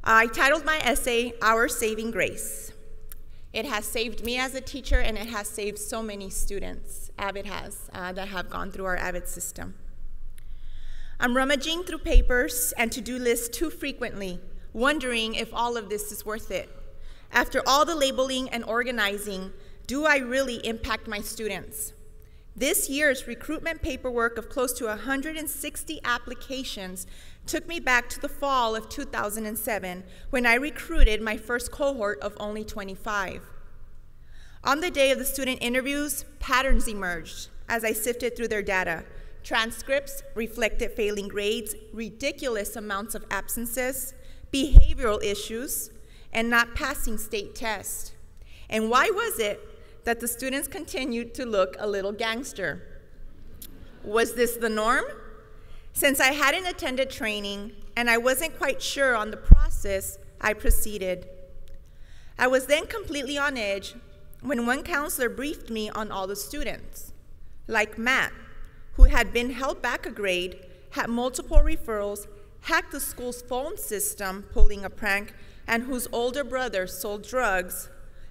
I titled my essay, Our Saving Grace. It has saved me as a teacher, and it has saved so many students, AVID has, that have gone through our AVID system. I'm rummaging through papers and to-do lists too frequently, wondering if all of this is worth it. After all the labeling and organizing, do I really impact my students? This year's recruitment paperwork of close to 160 applications took me back to the fall of 2007 when I recruited my first cohort of only 25. On the day of the student interviews, patterns emerged as I sifted through their data. Transcripts reflected failing grades, ridiculous amounts of absences, behavioral issues, and not passing state tests. And why was it that the students continued to look a little gangster? Was this the norm? Since I hadn't attended training and I wasn't quite sure on the process, I proceeded. I was then completely on edge when one counselor briefed me on all the students, like Matt, who had been held back a grade, had multiple referrals, hacked the school's phone system, pulling a prank, and whose older brother sold drugs,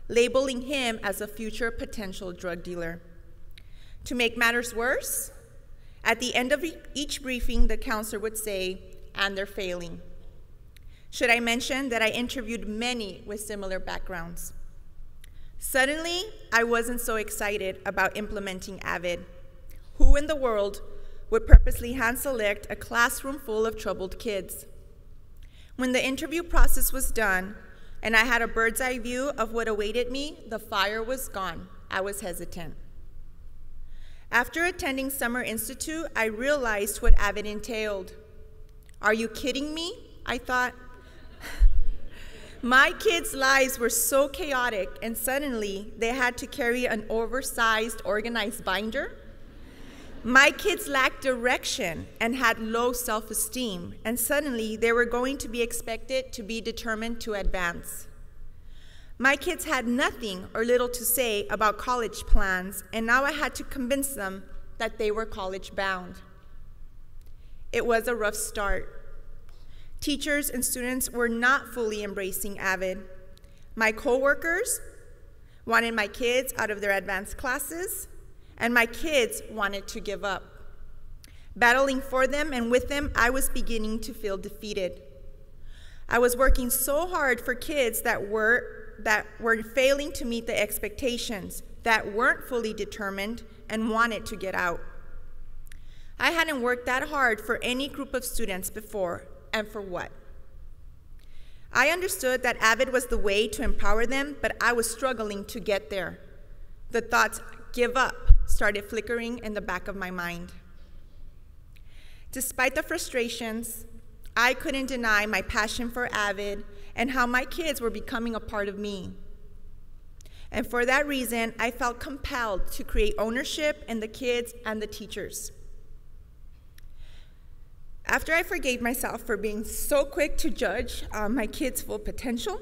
labeling him as a future potential drug dealer. To make matters worse, at the end of each briefing, the counselor would say, "And they're failing." Should I mention that I interviewed many with similar backgrounds? Suddenly, I wasn't so excited about implementing AVID. Who in the world would purposely hand-select a classroom full of troubled kids? When the interview process was done, and I had a bird's eye view of what awaited me, the fire was gone. I was hesitant. After attending Summer Institute, I realized what AVID entailed. Are you kidding me? I thought. My kids' lives were so chaotic, and suddenly they had to carry an oversized, organized binder. My kids lacked direction and had low self-esteem, and suddenly they were going to be expected to be determined to advance. My kids had nothing or little to say about college plans, and now I had to convince them that they were college-bound. It was a rough start. Teachers and students were not fully embracing AVID. My coworkers wanted my kids out of their advanced classes, and my kids wanted to give up. Battling for them and with them, I was beginning to feel defeated. I was working so hard for kids that were failing to meet the expectations, that weren't fully determined and wanted to get out. I hadn't worked that hard for any group of students before, and for what? I understood that AVID was the way to empower them, but I was struggling to get there. The thoughts, "give up," started flickering in the back of my mind. Despite the frustrations, I couldn't deny my passion for AVID and how my kids were becoming a part of me. And for that reason, I felt compelled to create ownership in the kids and the teachers. After I forgave myself for being so quick to judge my kids' full potential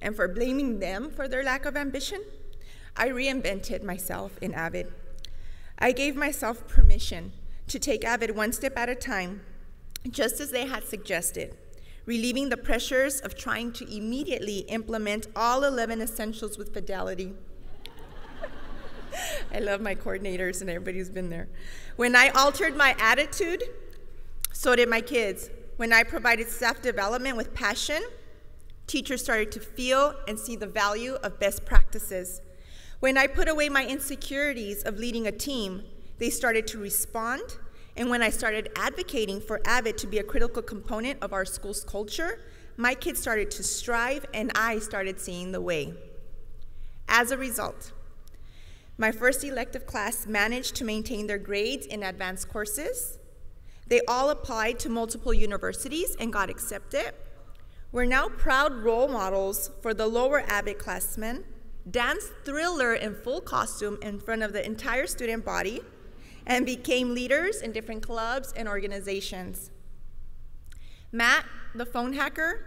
and for blaming them for their lack of ambition, I reinvented myself in AVID. I gave myself permission to take AVID one step at a time, just as they had suggested, relieving the pressures of trying to immediately implement all 11 essentials with fidelity. I love my coordinators and everybody who's been there. When I altered my attitude, so did my kids. When I provided staff development with passion, teachers started to feel and see the value of best practices. When I put away my insecurities of leading a team, they started to respond. And when I started advocating for AVID to be a critical component of our school's culture, my kids started to strive and I started seeing the way. As a result, my first elective class managed to maintain their grades in advanced courses. They all applied to multiple universities and got accepted. We're now proud role models for the lower AVID classmen, danced Thriller in full costume in front of the entire student body, and became leaders in different clubs and organizations. Matt, the phone hacker,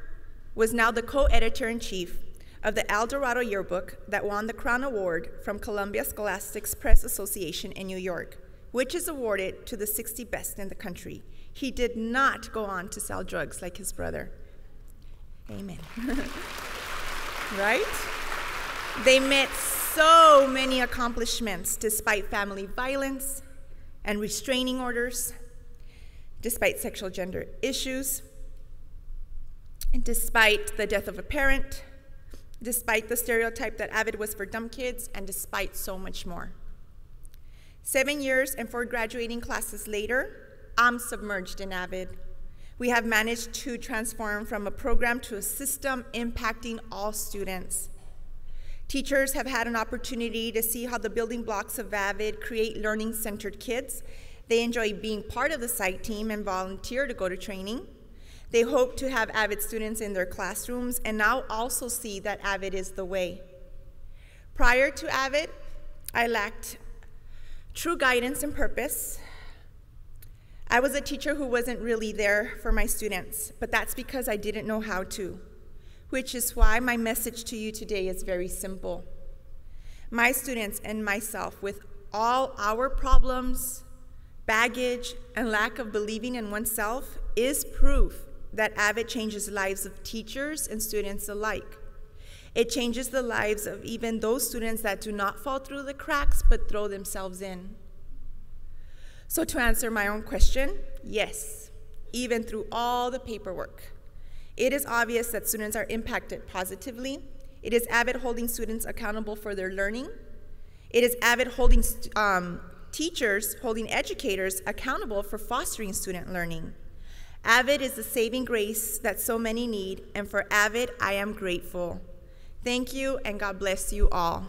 was now the co-editor-in-chief of the El Dorado yearbook that won the Crown Award from Columbia Scholastics Press Association in New York, which is awarded to the 60 best in the country. He did not go on to sell drugs like his brother. Amen. Right? They met so many accomplishments despite family violence and restraining orders, despite sexual gender issues, and despite the death of a parent, despite the stereotype that AVID was for dumb kids, and despite so much more. 7 years and 4 graduating classes later, I'm submerged in AVID. We have managed to transform from a program to a system impacting all students. Teachers have had an opportunity to see how the building blocks of AVID create learning-centered kids. They enjoy being part of the site team and volunteer to go to training. They hope to have AVID students in their classrooms and now also see that AVID is the way. Prior to AVID, I lacked true guidance and purpose. I was a teacher who wasn't really there for my students, but that's because I didn't know how to, which is why my message to you today is very simple. My students and myself, with all our problems, baggage, and lack of believing in oneself, is proof that AVID changes the lives of teachers and students alike. It changes the lives of even those students that do not fall through the cracks but throw themselves in. So to answer my own question, yes, even through all the paperwork, it is obvious that students are impacted positively. It is AVID holding students accountable for their learning. It is AVID holding teachers, holding educators accountable for fostering student learning. AVID is the saving grace that so many need, and for AVID, I am grateful. Thank you, and God bless you all.